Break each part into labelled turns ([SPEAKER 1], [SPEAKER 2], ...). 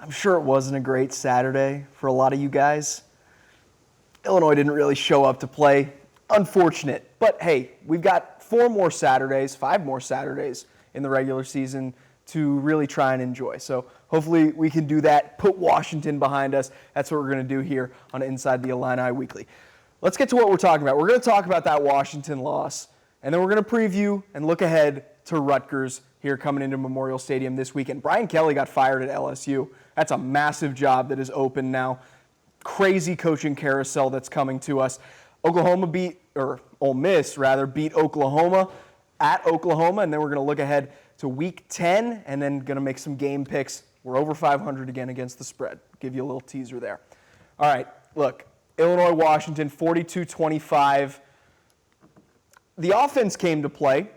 [SPEAKER 1] I'm sure it wasn't a great Saturday for a lot of you guys. Illinois didn't really show up to play. Unfortunate. But hey, we've got 5 more Saturdays in the regular season to really try and enjoy. So hopefully we can do that, put Washington behind us. That's what we're going to do here on Inside the Illini Weekly. Let's get to what we're talking about. We're going to talk about that Washington loss, and then we're going to preview and look ahead to Rutgers here coming into Memorial Stadium this weekend. Brian Kelly got fired at LSU. That's a massive job that is open now. Crazy coaching carousel that's coming to us. Ole Miss beat Oklahoma at Oklahoma, and then we're going to look ahead to Week 10, and then going to make some game picks. We're over 500 again against the spread. Give you a little teaser there. All right, look, Illinois-Washington, 42-25. The offense came to play,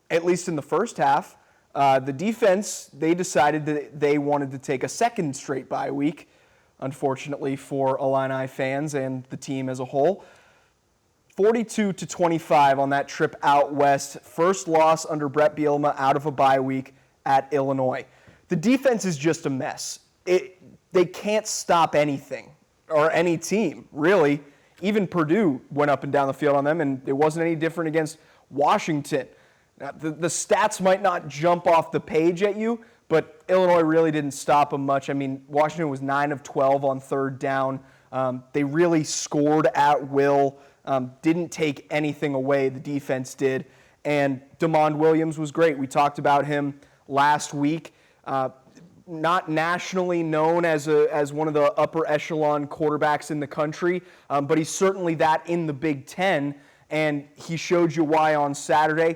[SPEAKER 1] at least in the first half. The defense, they decided that they wanted to take a second straight bye week, unfortunately for Illini fans and the team as a whole. 42-25 on that trip out west. First loss under Brett Bielema out of a bye week at Illinois. The defense is just a mess. They can't stop anything or any team, really. Even Purdue went up and down the field on them, and it wasn't any different against Washington. Now, the stats might not jump off the page at you, but Illinois really didn't stop them much. I mean, Washington was 9 of 12 on third down. They really scored at will, didn't take anything away, the defense did. And DeMond Williams was great. We talked about him last week. Not nationally known as one of the upper echelon quarterbacks in the country, but he's certainly that in the Big Ten, and he showed you why on Saturday.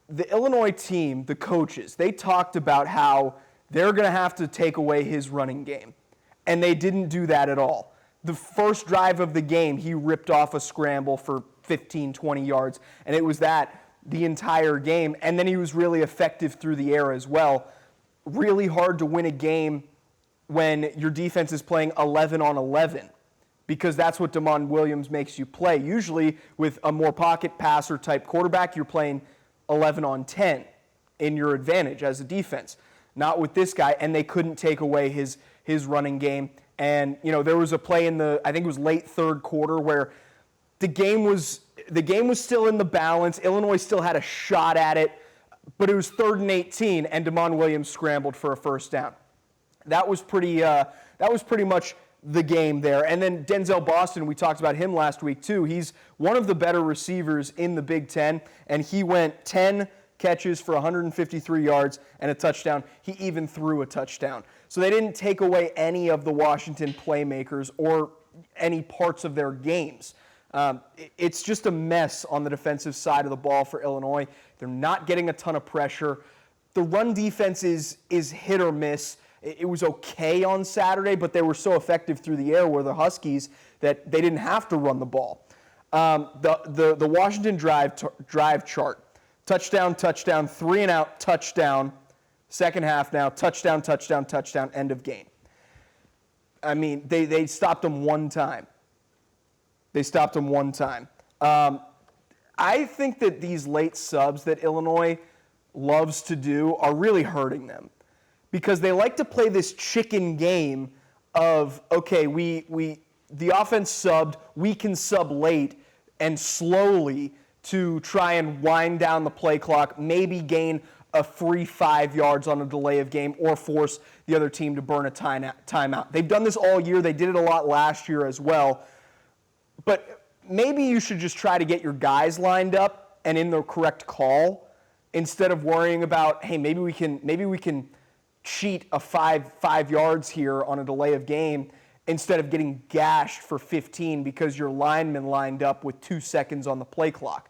[SPEAKER 1] The Illinois team, the coaches, they talked about how they're going to have to take away his running game, and they didn't do that at all. The first drive of the game, he ripped off a scramble for 15, 20 yards, and it was that the entire game, and then he was really effective through the air as well. Really hard to win a game when your defense is playing 11 on 11 because that's what DeMond Williams makes you play. Usually with a more pocket passer type quarterback, you're playing 11 on 10 in your advantage as a defense. Not with this guy, and they couldn't take away his running game. And, there was a play I think it was late third quarter where the game was still in the balance. Illinois still had a shot at it. But it was 3rd and 18, and DeMond Williams scrambled for a first down. That was pretty much the game there. And then Denzel Boston, we talked about him last week too. He's one of the better receivers in the Big Ten, and he went 10 catches for 153 yards and a touchdown. He even threw a touchdown. So they didn't take away any of the Washington playmakers or any parts of their games. It's just a mess on the defensive side of the ball for Illinois. They're not getting a ton of pressure. The run defense is hit or miss. It was okay on Saturday, but they were so effective through the air where the Huskies that they didn't have to run the ball. The Washington drive chart, touchdown, 3 and out, touchdown, second half now, touchdown, end of game. I mean, they stopped them one time. I think that these late subs that Illinois loves to do are really hurting them because they like to play this chicken game of, okay, the offense subbed, we can sub late and slowly to try and wind down the play clock, maybe gain a free 5 yards on a delay of game or force the other team to burn a timeout. They've done this all year. They did it a lot last year as well. But maybe you should just try to get your guys lined up and in the correct call instead of worrying about, hey, maybe we can cheat a five yards here on a delay of game instead of getting gashed for 15 because your lineman lined up with 2 seconds on the play clock.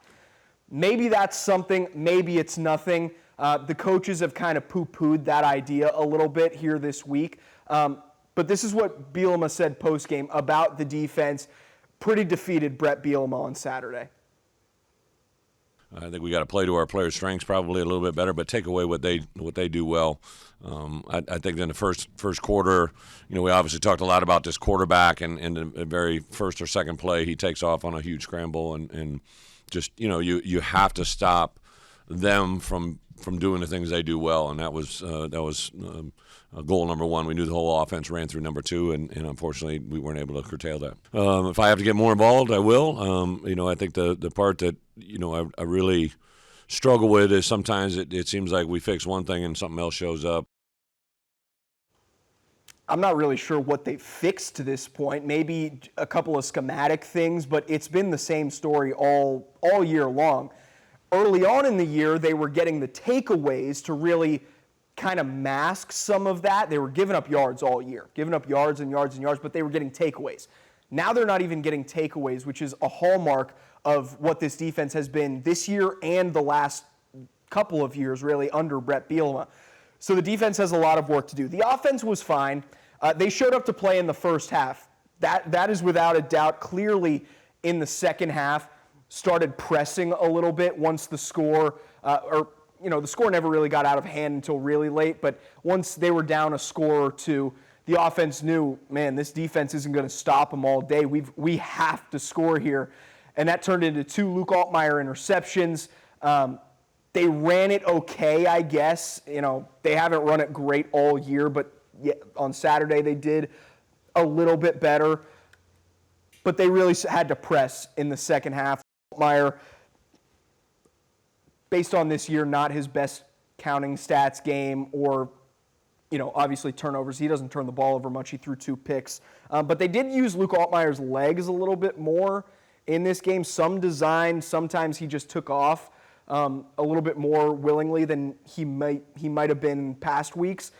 [SPEAKER 1] Maybe that's something, maybe it's nothing. The coaches have kind of poo-pooed that idea a little bit here this week. But this is what Bielema said post-game about the defense. Pretty defeated Brett Bielema on Saturday.
[SPEAKER 2] I think we got to play to our players' strengths probably a little bit better, but take away what they do well. I think in the first quarter, we obviously talked a lot about this quarterback, and in the very first or second play, he takes off on a huge scramble, and just you have to stop them from doing the things they do well, and that was goal number one. We knew the whole offense ran through number two, and unfortunately we weren't able to curtail that. If I have to get more involved, I will. I think the part that I really struggle with is sometimes it seems like we fix one thing and something else shows up.
[SPEAKER 1] I'm not really sure what they fixed to this point. Maybe a couple of schematic things, but it's been the same story all year long. Early on in the year, they were getting the takeaways to really kind of mask some of that. They were giving up yards all year, giving up yards and yards and yards, but they were getting takeaways. Now they're not even getting takeaways, which is a hallmark of what this defense has been this year and the last couple of years, really, under Brett Bielema. So the defense has a lot of work to do. The offense was fine. They showed up to play in the first half. That is without a doubt. Clearly, in the second half, started pressing a little bit once the score, the score never really got out of hand until really late, but once they were down a score or two, the offense knew, man, this defense isn't going to stop them all day. We have to score here. And that turned into 2 Luke Altmaier interceptions. They ran it okay, I guess. They haven't run it great all year, but on Saturday they did a little bit better. But they really had to press in the second half. Altmaier, based on this year, not his best counting stats game or, obviously turnovers. He doesn't turn the ball over much. He threw 2 picks. But they did use Luke Altmaier's legs a little bit more in this game. Some design, sometimes he just took off a little bit more willingly than he might have been in past weeks.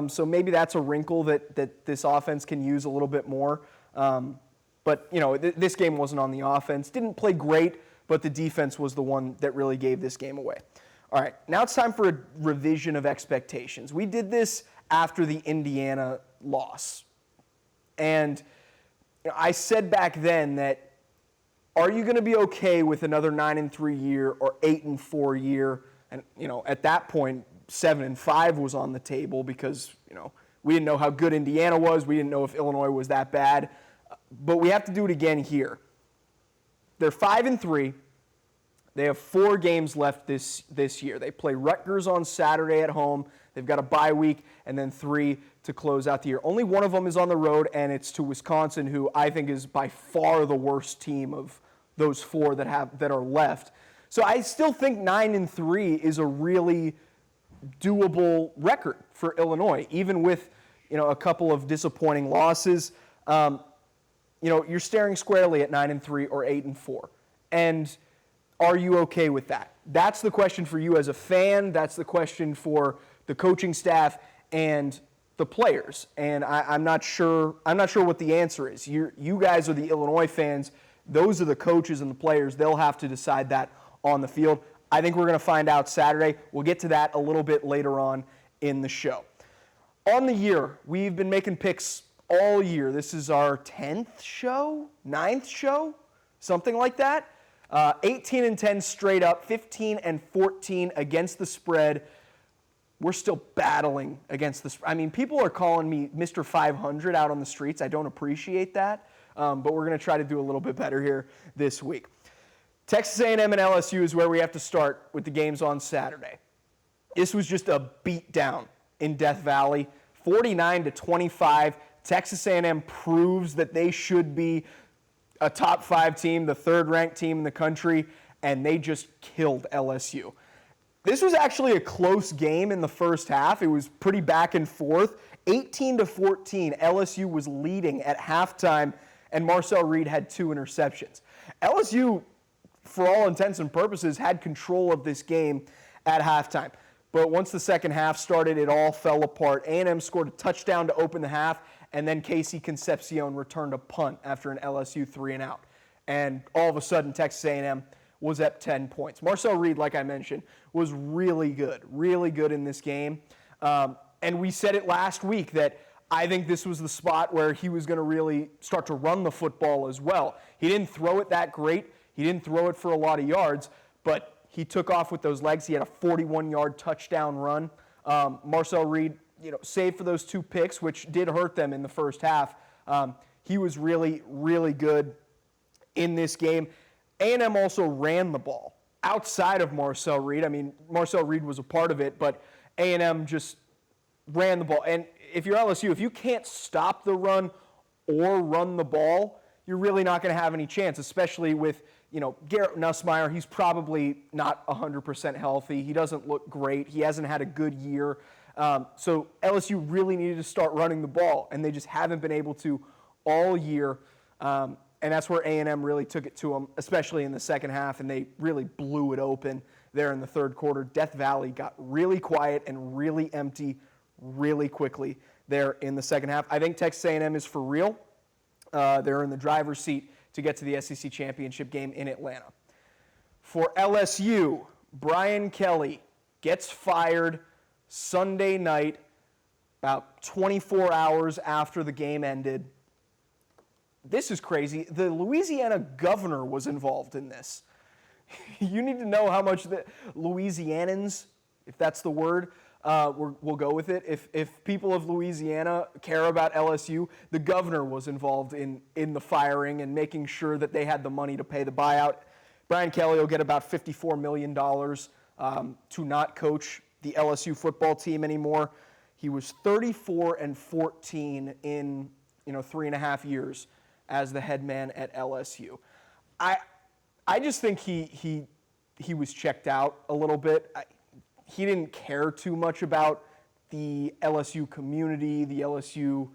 [SPEAKER 1] So maybe that's a wrinkle that this offense can use a little bit more. But this game wasn't on the offense. Didn't play great, but the defense was the one that really gave this game away. All right, now it's time for a revision of expectations. We did this after the Indiana loss. And I said back then that, are you going to be okay with another 9-3 year or 8-4 year? And at that point, 7-5 was on the table because we didn't know how good Indiana was. We didn't know if Illinois was that bad. But we have to do it again here. They're 5-3. They have 4 games left this year. They play Rutgers on Saturday at home. They've got a bye week and then 3 to close out the year. Only one of them is on the road, and it's to Wisconsin, who I think is by far the worst team of those 4 that are left. So I still think 9-3 is a really doable record for Illinois, even with a couple of disappointing losses. You're staring squarely at 9-3 or 8-4, and are you okay with that? That's the question for you as a fan. That's the question for the coaching staff and the players. And I'm not sure what the answer is. You guys are the Illinois fans. Those are the coaches and the players. They'll have to decide that on the field. I think we're going to find out Saturday. We'll get to that a little bit later on in the show. On the year, we've been making picks all year. This is our 10th show, 9th show, something like that. 18-10 straight up, 15-14 against the spread. We're still battling against the spread. I mean, people are calling me Mr. 500 out on the streets. I don't appreciate that, but we're going to try to do a little bit better here this week. Texas A&M and LSU is where we have to start with the games on Saturday. This was just a beatdown in Death Valley, 49-25. Texas A&M proves that they should be a top 5 team, the 3rd-ranked team in the country, and they just killed LSU. This was actually a close game in the first half. It was pretty back and forth. 18-14, LSU was leading at halftime, and Marcel Reed had 2 interceptions. LSU, for all intents and purposes, had control of this game at halftime. But once the second half started, it all fell apart. A&M scored a touchdown to open the half, and then Casey Concepcion returned a punt after an LSU 3-and-out. And all of a sudden, Texas A&M was at 10 points. Marcel Reed, like I mentioned, was really good in this game. And we said it last week that I think this was the spot where he was going to really start to run the football as well. He didn't throw it that great. He didn't throw it for a lot of yards, but he took off with those legs. He had a 41-yard touchdown run. Marcel Reed, save for those 2 picks, which did hurt them in the first half. He was really, really good in this game. A&M also ran the ball outside of Marcel Reed. I mean, Marcel Reed was a part of it, but A&M just ran the ball. And if you're LSU, if you can't stop the run or run the ball, you're really not going to have any chance, especially with, Garrett Nussmeier. He's probably not 100% healthy. He doesn't look great. He hasn't had a good year. So LSU really needed to start running the ball, and they just haven't been able to all year. And that's where A&M really took it to them, especially in the second half, and they really blew it open there in the third quarter. Death Valley got really quiet and really empty really quickly there in the second half. I think Texas A&M is for real. They're in the driver's seat to get to the SEC championship game in Atlanta. For LSU, Brian Kelly gets fired Sunday night, about 24 hours after the game ended. This is crazy. The Louisiana governor was involved in this. You need to know how much the Louisianans, if that's the word, we'll go with it. If people of Louisiana care about LSU, the governor was involved in the firing and making sure that they had the money to pay the buyout. Brian Kelly will get about $54 million to not coach the LSU football team anymore. He was 34-14 in 3.5 years as the head man at LSU. I just think he was checked out a little bit. He didn't care too much about the LSU community, the LSU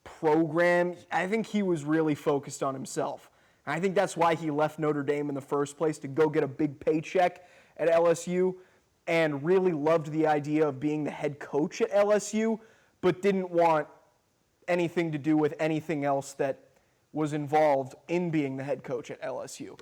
[SPEAKER 1] program. I think he was really focused on himself. And I think that's why he left Notre Dame in the first place, to go get a big paycheck at LSU, and really loved the idea of being the head coach at LSU, but didn't want anything to do with anything else that was involved in being the head coach at LSU.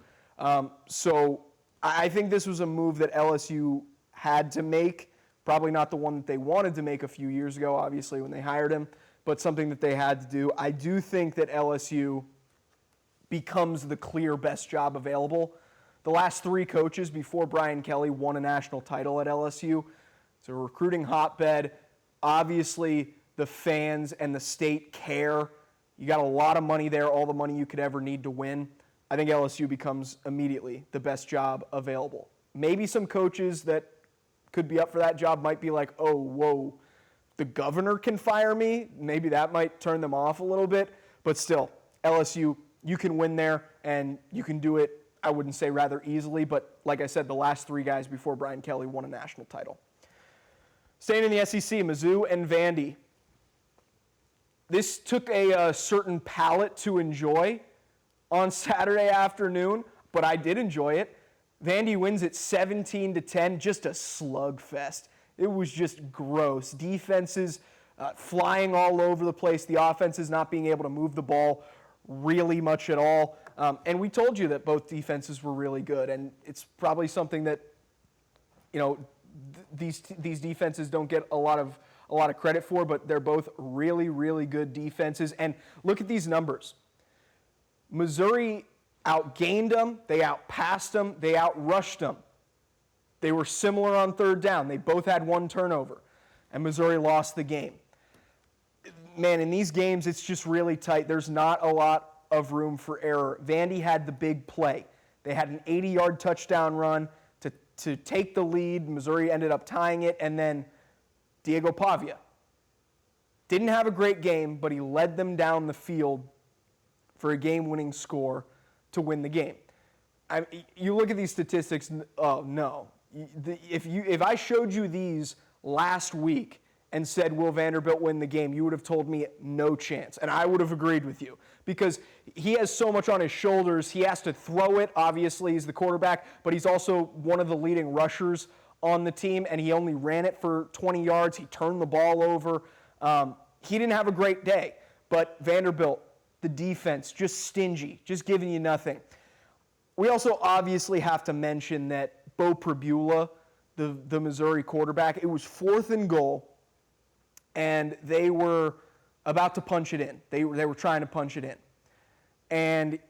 [SPEAKER 1] So I think this was a move that LSU had to make, probably not the one that they wanted to make a few years ago, obviously, when they hired him, but something that they had to do. I do think that LSU becomes the clear best job available. The last three coaches before Brian Kelly won a national title at LSU. It's a recruiting hotbed. Obviously, the fans and the state care. You got a lot of money there, all the money you could ever need to win. I think LSU becomes immediately the best job available. Maybe some coaches that could be up for that job might be like, oh, whoa, the governor can fire me. Maybe that might turn them off a little bit. But still, LSU, you can win there, and you can do it, I wouldn't say rather easily, but like I said, the last three guys before Brian Kelly won a national title. Staying in the SEC, Mizzou and Vandy. This took a certain palate to enjoy on Saturday afternoon, but I did enjoy it. Vandy wins it 17-10, just a slugfest. It was just gross. Defenses flying all over the place. The offenses not being able to move the ball really much at all. And we told you that both defenses were really good, and it's probably something that these defenses don't get a lot of credit for, but they're both really, really good defenses. And look at these numbers. Missouri outgained them, they outpassed them, they outrushed them. They were similar on third down. They both had one turnover, and Missouri lost the game. Man, in these games, it's just really tight. There's not a lot of room for error. Vandy had the big play. They had an 80-yard touchdown run to take the lead. Missouri ended up tying it, and then Diego Pavia didn't have a great game, but he led them down the field for a game-winning score to win the game. You look at these statistics, oh no. If I showed you these last week and said, will Vanderbilt win the game, you would have told me no chance. And I would have agreed with you because he has so much on his shoulders. He has to throw it. Obviously, he's the quarterback, but he's also one of the leading rushers on the team, and he only ran it for 20 yards. He turned the ball over. He didn't have a great day, but Vanderbilt, the defense, just stingy, just giving you nothing. We also obviously have to mention that Bo Pribula, the Missouri quarterback, it was 4th and goal, and they were about to punch it in. They were trying to punch it in. And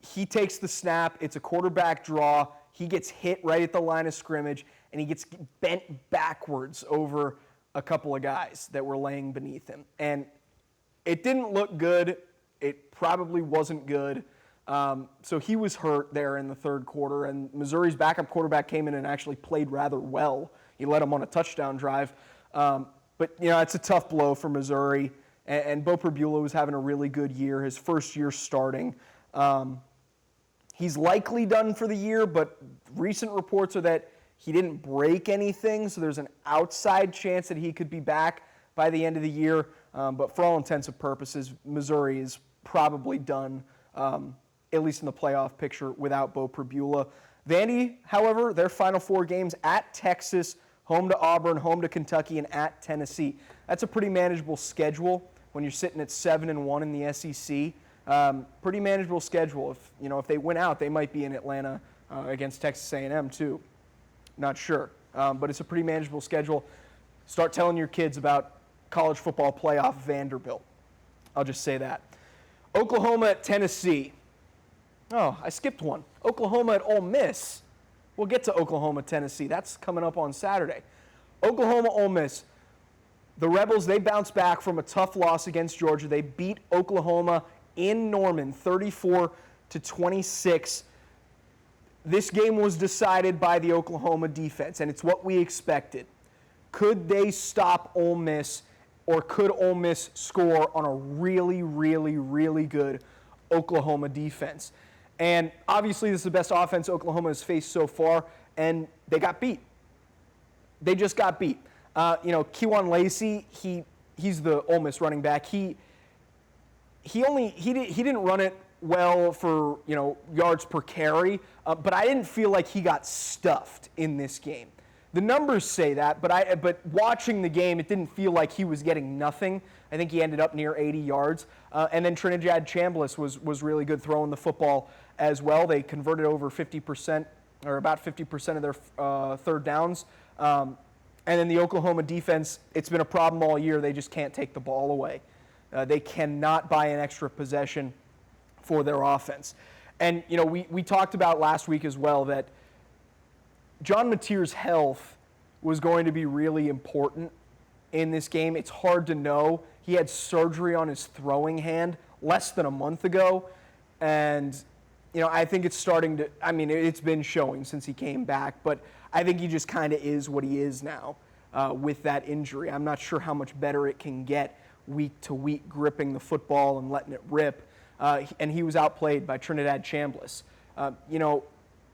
[SPEAKER 1] he takes the snap. It's a quarterback draw. He gets hit right at the line of scrimmage, and he gets bent backwards over a couple of guys that were laying beneath him. And it didn't look good. It probably wasn't good. So he was hurt there in the third quarter, and Missouri's backup quarterback came in and actually played rather well. He led them on a touchdown drive. But, it's a tough blow for Missouri, and Bo Pribula was having a really good year, his first year starting. He's likely done for the year, but recent reports are that he didn't break anything, so there's an outside chance that he could be back by the end of the year. But for all intents and purposes, Missouri is probably done, at least in the playoff picture, without Bo Pribula. Vandy, however, their final 4 games at Texas, home to Auburn, home to Kentucky, and at Tennessee. That's a pretty manageable schedule when you're sitting at 7-1 in the SEC. Pretty manageable schedule. If they win out, they might be in Atlanta against Texas A&M too. Not sure, but it's a pretty manageable schedule. Start telling your kids about college football playoff Vanderbilt. I'll just say that. Oklahoma at Tennessee. Oh, I skipped one. Oklahoma at Ole Miss. We'll get to Oklahoma, Tennessee. That's coming up on Saturday. Oklahoma, Ole Miss. The Rebels, they bounced back from a tough loss against Georgia. They beat Oklahoma in Norman, 34-26. This game was decided by the Oklahoma defense, and it's what we expected. Could they stop Ole Miss, or could Ole Miss score on a really, really, really good Oklahoma defense? And obviously, this is the best offense Oklahoma has faced so far, and they got beat. They just got beat. Kewan Lacey, he's the Ole Miss running back. He didn't run it well for yards per carry, but I didn't feel like he got stuffed in this game. The numbers say that, but watching the game, it didn't feel like he was getting nothing. I think he ended up near 80 yards. And then Trinidad Chambliss was really good throwing the football as well. They converted over 50%, or about 50% of their third downs. And then the Oklahoma defense, it's been a problem all year. They just can't take the ball away. They cannot buy an extra possession for their offense. And, we talked about last week as well that John Mateer's health was going to be really important in this game. It's hard to know. He had surgery on his throwing hand less than a month ago. And, I think it's starting to, it's been showing since he came back, but I think he just kind of is what he is now with that injury. I'm not sure how much better it can get week to week gripping the football and letting it rip. And he was outplayed by Trinidad Chambliss.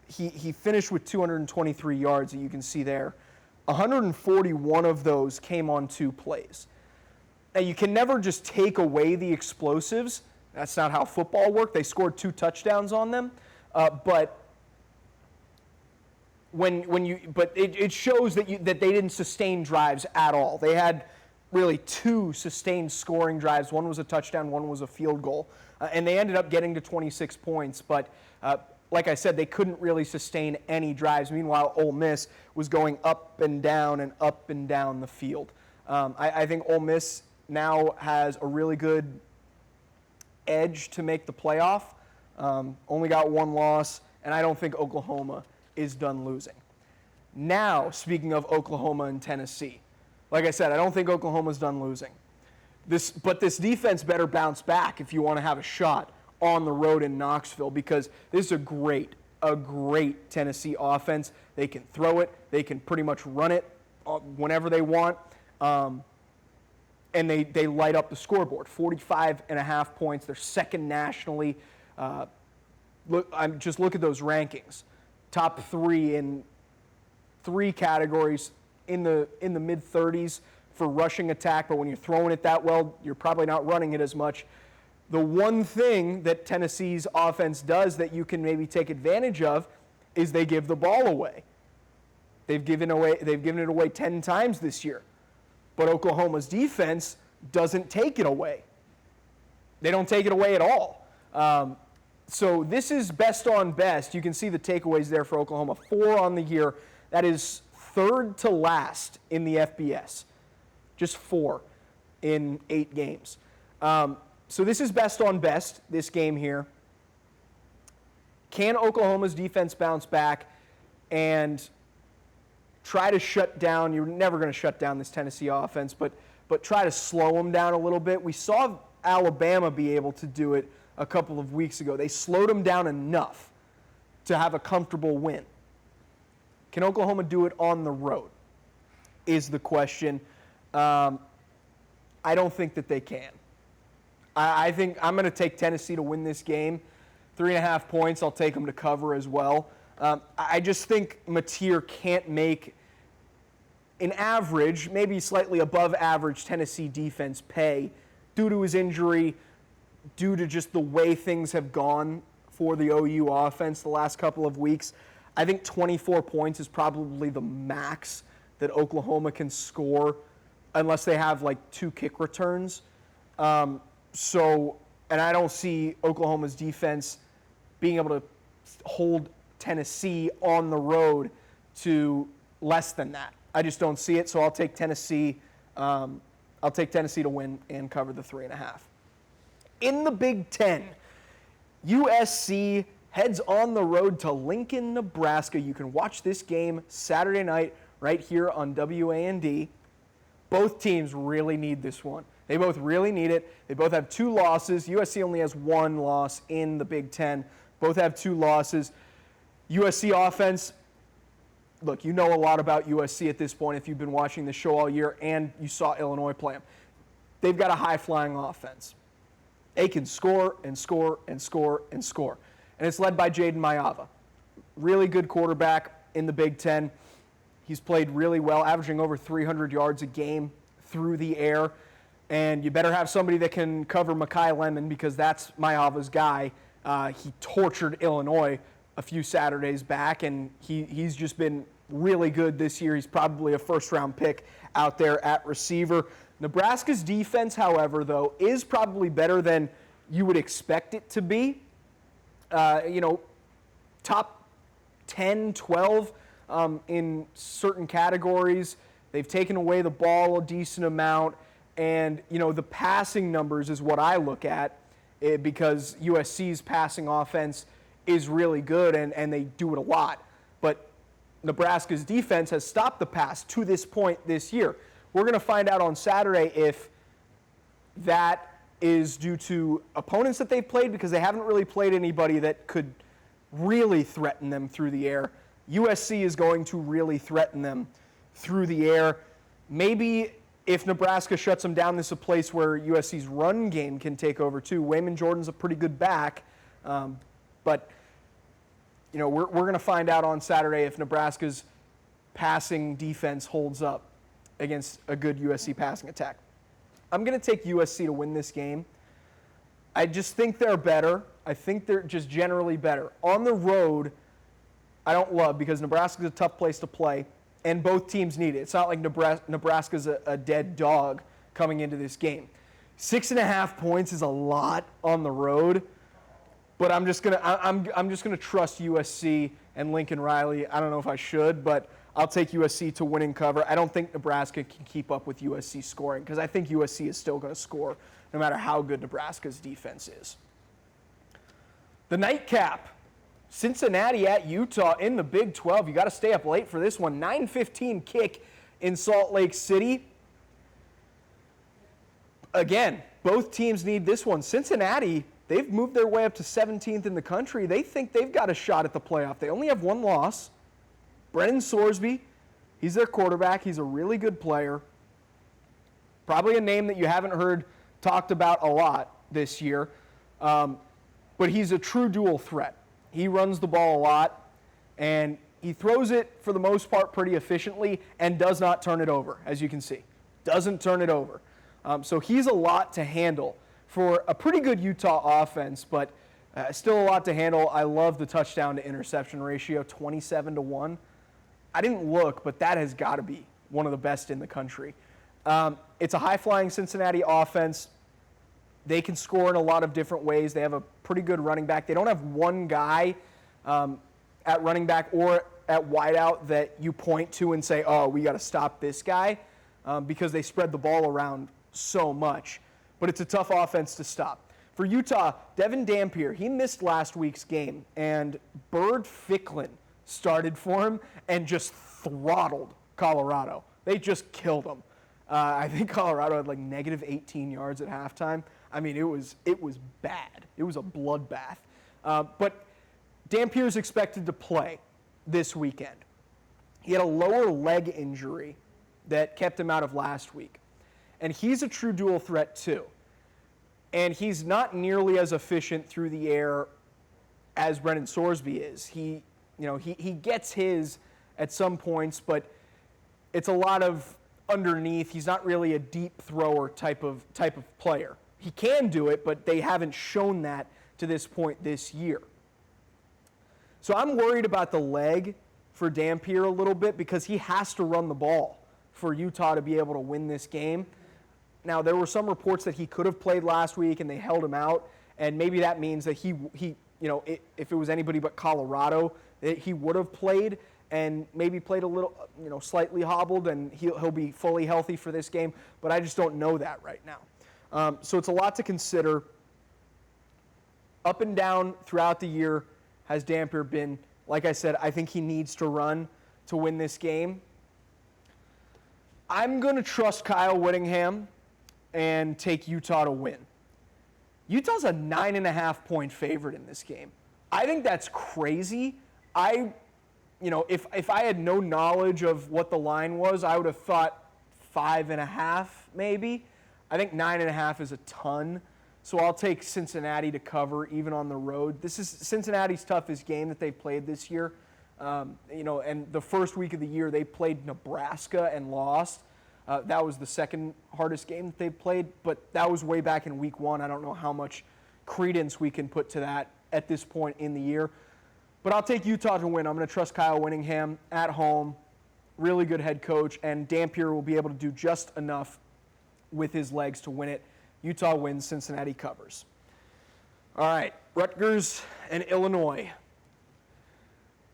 [SPEAKER 1] He finished with 223 yards that you can see there. 141 of those came on 2 plays. Now, you can never just take away the explosives. That's not how football works. They scored 2 touchdowns on them. But it shows that they didn't sustain drives at all. They had really 2 sustained scoring drives. One was a touchdown, one was a field goal. And they ended up getting to 26 points. But like I said, they couldn't really sustain any drives. Meanwhile, Ole Miss was going up and down the field. I think Ole Miss now has a really good edge to make the playoff. Only got 1 loss, and I don't think Oklahoma is done losing. Now, speaking of Oklahoma and Tennessee, like I said, I don't think Oklahoma's done losing. But this defense better bounce back if you want to have a shot on the road in Knoxville, because this is a great Tennessee offense. They can throw it. They can pretty much run it whenever they want. And they light up the scoreboard. 45.5 points. They're second nationally. Look at those rankings. Top 3 in 3 categories in the mid-30s for rushing attack, but when you're throwing it that well, you're probably not running it as much. The one thing that Tennessee's offense does that you can maybe take advantage of is they give the ball away. They've given it away 10 times this year. But Oklahoma's defense doesn't take it away. They don't take it away at all. So this is best on best. You can see the takeaways there for Oklahoma. 4 on the year. That is 3rd to last in the FBS. Just 4 in 8 games. So this is best on best, this game here. Can Oklahoma's defense bounce back and try to shut down? You're never going to shut down this Tennessee offense, but try to slow them down a little bit. We saw Alabama be able to do it a couple of weeks ago. They slowed them down enough to have a comfortable win. Can Oklahoma do it on the road is the question. I don't think that they can. I think I'm going to take Tennessee to win this game. 3.5 points, I'll take them to cover as well. I just think Mateer can't make an average, maybe slightly above average Tennessee defense pay due to his injury, due to just the way things have gone for the OU offense the last couple of weeks. I think 24 points is probably the max that Oklahoma can score unless they have like 2 kick returns. And I don't see Oklahoma's defense being able to hold Tennessee on the road to less than that. I just don't see it, so I'll take Tennessee. I'll take Tennessee to win and cover the 3.5. In the Big Ten, USC heads on the road to Lincoln, Nebraska. You can watch this game Saturday night right here on WAND. Both teams really need this one. They both really need it. They both have 2 losses. USC only has 1 loss in the Big Ten. Both have 2 losses. USC offense, look, you know a lot about USC at this point if you've been watching the show all year and you saw Illinois play them. They've got a high-flying offense. They can score and score and score and score. And it's led by Jaden Mayava. Really good quarterback in the Big Ten. He's played really well, averaging over 300 yards a game through the air. And you better have somebody that can cover Machi Lemon because that's Mayava's guy. He tortured Illinois a few Saturdays back, and he's just been really good this year. He's probably a first-round pick out there at receiver. Nebraska's defense, however, though, is probably better than you would expect it to be. Top 10, 12 in certain categories. They've taken away the ball a decent amount. And, the passing numbers is what I look at because USC's passing offense is really good and they do it a lot. But Nebraska's defense has stopped the pass to this point this year. We're going to find out on Saturday if that is due to opponents that they've played because they haven't really played anybody that could really threaten them through the air. USC is going to really threaten them through the air. Maybe if Nebraska shuts them down, this is a place where USC's run game can take over too. Wayman Jordan's a pretty good back, but we're going to find out on Saturday if Nebraska's passing defense holds up against a good USC passing attack. I'm going to take USC to win this game. I just think they're better. I think they're just generally better. On the road, I don't love because Nebraska's a tough place to play, and both teams need it. It's not like Nebraska's a dead dog coming into this game. 6.5 points is a lot on the road, but I'm just gonna trust USC and Lincoln Riley. I don't know if I should, but I'll take USC to win and cover. I don't think Nebraska can keep up with USC scoring because I think USC is still going to score no matter how good Nebraska's defense is. The nightcap. Cincinnati at Utah in the Big 12. You got to stay up late for this one. 9:15 kick in Salt Lake City. Again, both teams need this one. Cincinnati, they've moved their way up to 17th in the country. They think they've got a shot at the playoff. They only have 1 loss. Brennan Sorsby, he's their quarterback. He's a really good player. Probably a name that you haven't heard talked about a lot this year. But he's a true dual threat. He runs the ball a lot, and he throws it, for the most part, pretty efficiently and does not turn it over, as you can see. Doesn't turn it over. So he's a lot to handle for a pretty good Utah offense, but still a lot to handle. I love the touchdown-to-interception ratio, 27-1. I didn't look, but that has got to be one of the best in the country. It's a high-flying Cincinnati offense. They can score in a lot of different ways. They have a pretty good running back. They don't have one guy at running back or at wideout that you point to and say, oh, we got to stop this guy because they spread the ball around so much. But it's a tough offense to stop. For Utah, Devin Dampier, he missed last week's game, and Bird Ficklin started for him and just throttled Colorado. They just killed him. I think Colorado had like negative 18 yards at halftime. I mean, it was bad. It was a bloodbath. But Dampier's expected to play this weekend. He had a lower leg injury that kept him out of last week. And he's a true dual threat too. And he's not nearly as efficient through the air as Brendan Sorsby is. He gets his at some points, but it's a lot of underneath. He's not really a deep thrower type of player. He can do it, but they haven't shown that to this point this year. So I'm worried about the leg for Dampier a little bit because he has to run the ball for Utah to be able to win this game. Now, there were some reports that he could have played last week and they held him out, and maybe that means that he if it was anybody but Colorado, that he would have played and maybe played a little, slightly hobbled, and he'll be fully healthy for this game, but I just don't know that right now. So it's a lot to consider. Up and down throughout the year has Dampier been. Like I said, I think he needs to run to win this game. I'm going to trust Kyle Whittingham and take Utah to win. Utah's a 9.5-point favorite in this game. I think that's crazy. If I had no knowledge of what the line was, I would have thought 5.5 maybe. I think 9.5 is a ton. So I'll take Cincinnati to cover even on the road. This is Cincinnati's toughest game that they've played this year. And the first week of the year they played Nebraska and lost. That was the second hardest game that they've played, but that was way back in week 1. I don't know how much credence we can put to that at this point in the year. But I'll take Utah to win. I'm going to trust Kyle Whittingham at home. Really good head coach, and Dampier will be able to do just enough with his legs to win it. Utah wins, Cincinnati covers. All right, Rutgers and Illinois.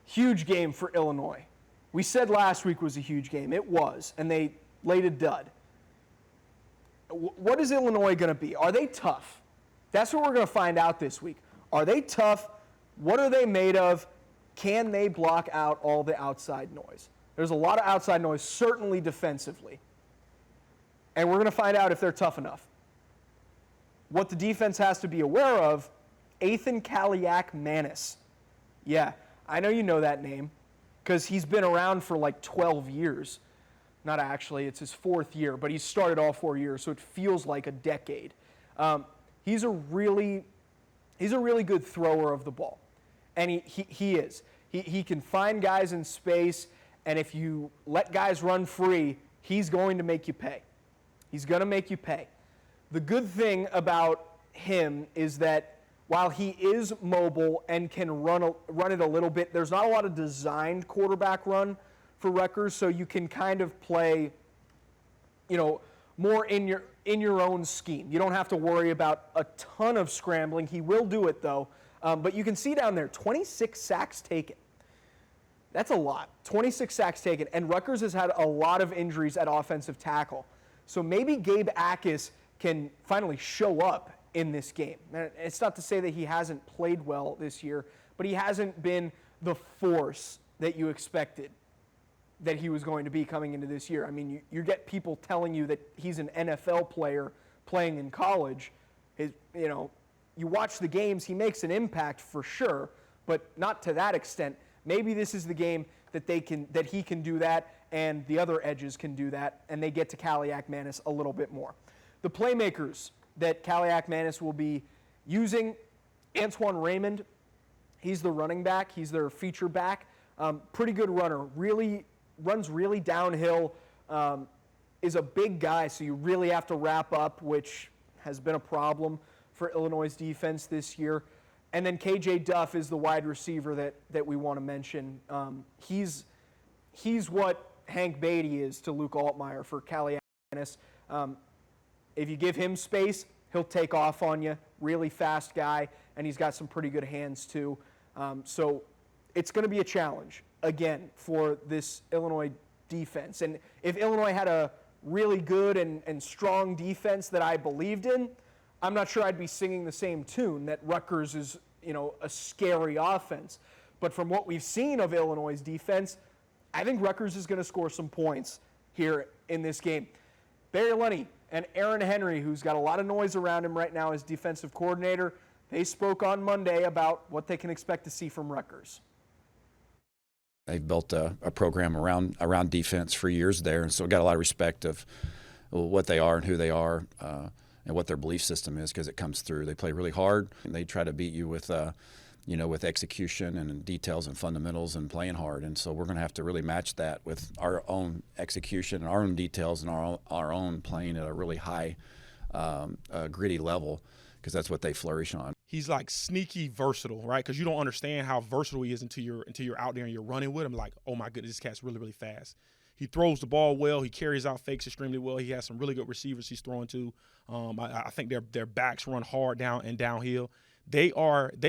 [SPEAKER 1] Huge game for Illinois. We said last week was a huge game. It was, and they laid a dud. What is Illinois going to be? Are they tough? That's what we're going to find out this week. Are they tough? What are they made of? Can they block out all the outside noise? There's a lot of outside noise, certainly defensively. And we're going to find out if they're tough enough. What the defense has to be aware of, Ethan Kaliak-Manis. Yeah, I know you know that name because he's been around for like 12 years. Not actually, it's his 4th year, but he's started all 4 years, so it feels like a decade. He's a really good thrower of the ball, and he is. He can find guys in space, and if you let guys run free, he's going to make you pay. He's going to make you pay. The good thing about him is that while he is mobile and can run it a little bit, there's not a lot of designed quarterback run for Rutgers, so you can kind of play, more in your own scheme. You don't have to worry about a ton of scrambling. He will do it though, but you can see down there 26 sacks taken. That's a lot. 26 sacks taken, and Rutgers has had a lot of injuries at offensive tackle. So maybe Gabe Akis can finally show up in this game. And it's not to say that he hasn't played well this year, but he hasn't been the force that you expected that he was going to be coming into this year. I mean, you get people telling you that he's an NFL player playing in college. You watch the games, he makes an impact for sure, but not to that extent. Maybe this is the game that he can do that, and the other edges can do that, and they get to Kaliak-Manis a little bit more. The playmakers that Kaliak-Manis will be using, Antoine Raymond, he's the running back. He's their feature back. Pretty good runner. Runs really downhill. Is a big guy, so you really have to wrap up, which has been a problem for Illinois' defense this year. And then KJ Duff is the wide receiver that we want to mention. He's what Hank Beatty is to Luke Altmaier for Kaliak-Manis. If you give him space, he'll take off on you. Really fast guy, and he's got some pretty good hands too. So it's going to be a challenge, again, for this Illinois defense. And if Illinois had a really good and strong defense that I believed in, I'm not sure I'd be singing the same tune that Rutgers is, a scary offense. But from what we've seen of Illinois' defense, I think Rutgers is going to score some points here in this game. Barry Illini and Aaron Henry, who's got a lot of noise around him right now as defensive coordinator, they spoke on Monday about what they can expect to see from Rutgers.
[SPEAKER 3] They've built a program around defense for years there, and so we've got a lot of respect of what they are and who they are and what their belief system is, because it comes through. They play really hard, and they try to beat you with with execution and details and fundamentals and playing hard. And so we're going to have to really match that with our own execution and our own details and our own playing at a really high, gritty level, because that's what they flourish on.
[SPEAKER 4] He's like sneaky versatile, right? Because you don't understand how versatile he is until you're out there and you're running with him. Like, oh my goodness, this cat's really, really fast. He throws the ball well. He carries out fakes extremely well. He has some really good receivers he's throwing to. I think their backs run hard down and downhill. They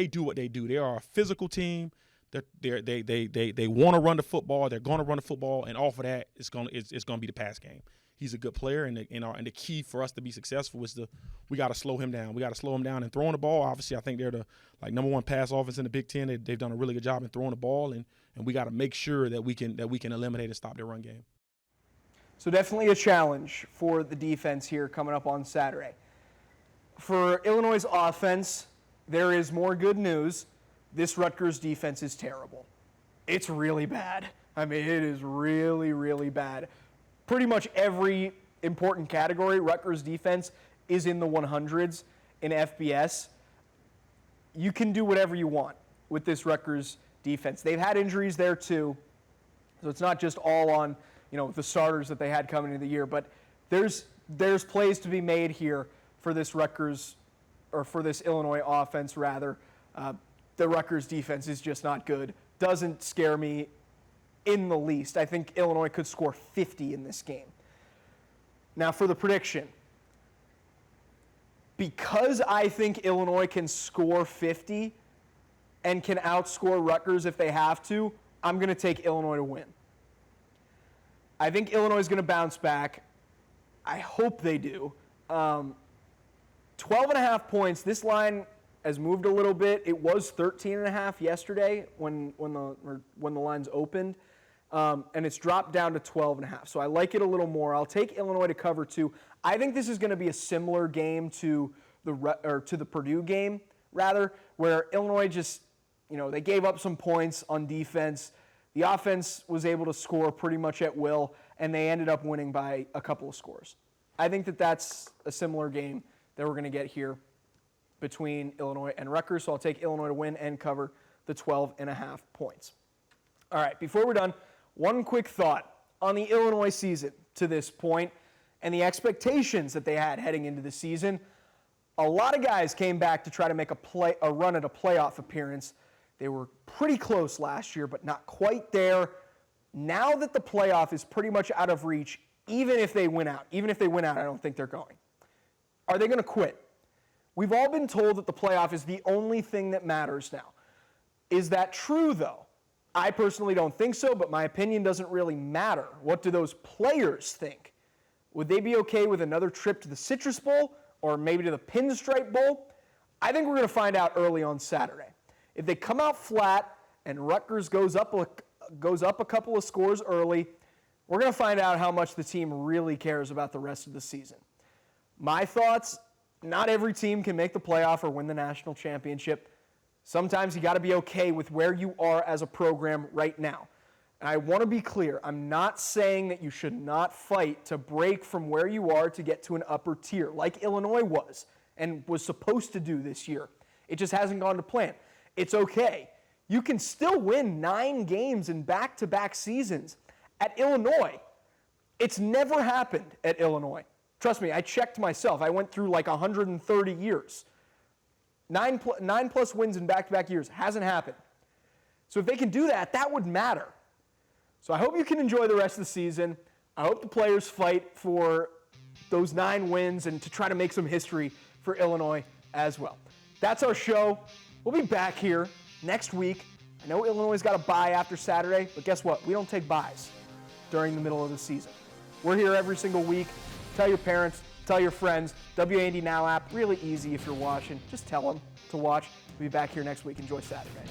[SPEAKER 4] do what they do. They are a physical team. They want to run the football. They're going to run the football, and off of that, it's going to be the pass game. He's a good player, and the key for us to be successful is we got to slow him down. We got to slow him down and throwing the ball. Obviously, I think they're the number one pass offense in the Big Ten. They've done a really good job in throwing the ball, and we got to make sure that we can eliminate and stop their run game.
[SPEAKER 1] So definitely a challenge for the defense here coming up on Saturday. For Illinois' offense, there is more good news. This Rutgers defense is terrible. It's really bad. I mean, it is really, really bad. Pretty much every important category, Rutgers defense is in the 100s in FBS. You can do whatever you want with this Rutgers defense. They've had injuries there too, so it's not just all on the starters that they had coming into the year, but there's plays to be made here for this Rutgers, or for this Illinois offense rather. The Rutgers defense is just not good. Doesn't scare me in the least. I think Illinois could score 50 in this game. Now for the prediction. Because I think Illinois can score 50 and can outscore Rutgers if they have to, I'm going to take Illinois to win. I think Illinois is going to bounce back. I hope they do. 12.5 points. This line has moved a little bit. It was 13.5 yesterday when the lines opened, and it's dropped down to 12.5. So I like it a little more. I'll take Illinois to cover 2. I think this is going to be a similar game to the Purdue game, rather, where Illinois just they gave up some points on defense. The offense was able to score pretty much at will, and they ended up winning by a couple of scores. I think that's a similar game that we're going to get here between Illinois and Rutgers, so I'll take Illinois to win and cover the 12.5 points. All right, before we're done, one quick thought on the Illinois season to this point and the expectations that they had heading into the season. A lot of guys came back to try to make a run at a playoff appearance. They were pretty close last year, but not quite there. Now that the playoff is pretty much out of reach, even if they win out, I don't think they're going. Are they going to quit? We've all been told that the playoff is the only thing that matters now. Is that true, though? I personally don't think so, but my opinion doesn't really matter. What do those players think? Would they be okay with another trip to the Citrus Bowl or maybe to the Pinstripe Bowl? I think we're going to find out early on Saturday. If they come out flat and Rutgers goes up a couple of scores early, we're going to find out how much the team really cares about the rest of the season. My thoughts, not every team can make the playoff or win the national championship. Sometimes you got to be okay with where you are as a program right now. And I want to be clear, I'm not saying that you should not fight to break from where you are to get to an upper tier, like Illinois was and was supposed to do this year. It just hasn't gone to plan. It's okay. You can still win 9 games in back-to-back seasons. At Illinois, it's never happened at Illinois. Trust me, I checked myself. I went through like 130 years. 9 plus wins in back-to-back years hasn't happened. So if they can do that, that would matter. So I hope you can enjoy the rest of the season. I hope the players fight for those 9 wins and to try to make some history for Illinois as well. That's our show. We'll be back here next week. I know Illinois' got a bye after Saturday, but guess what? We don't take byes during the middle of the season. We're here every single week. Tell your parents, tell your friends. WAND Now app, really easy if you're watching. Just tell them to watch. We'll be back here next week. Enjoy Saturday.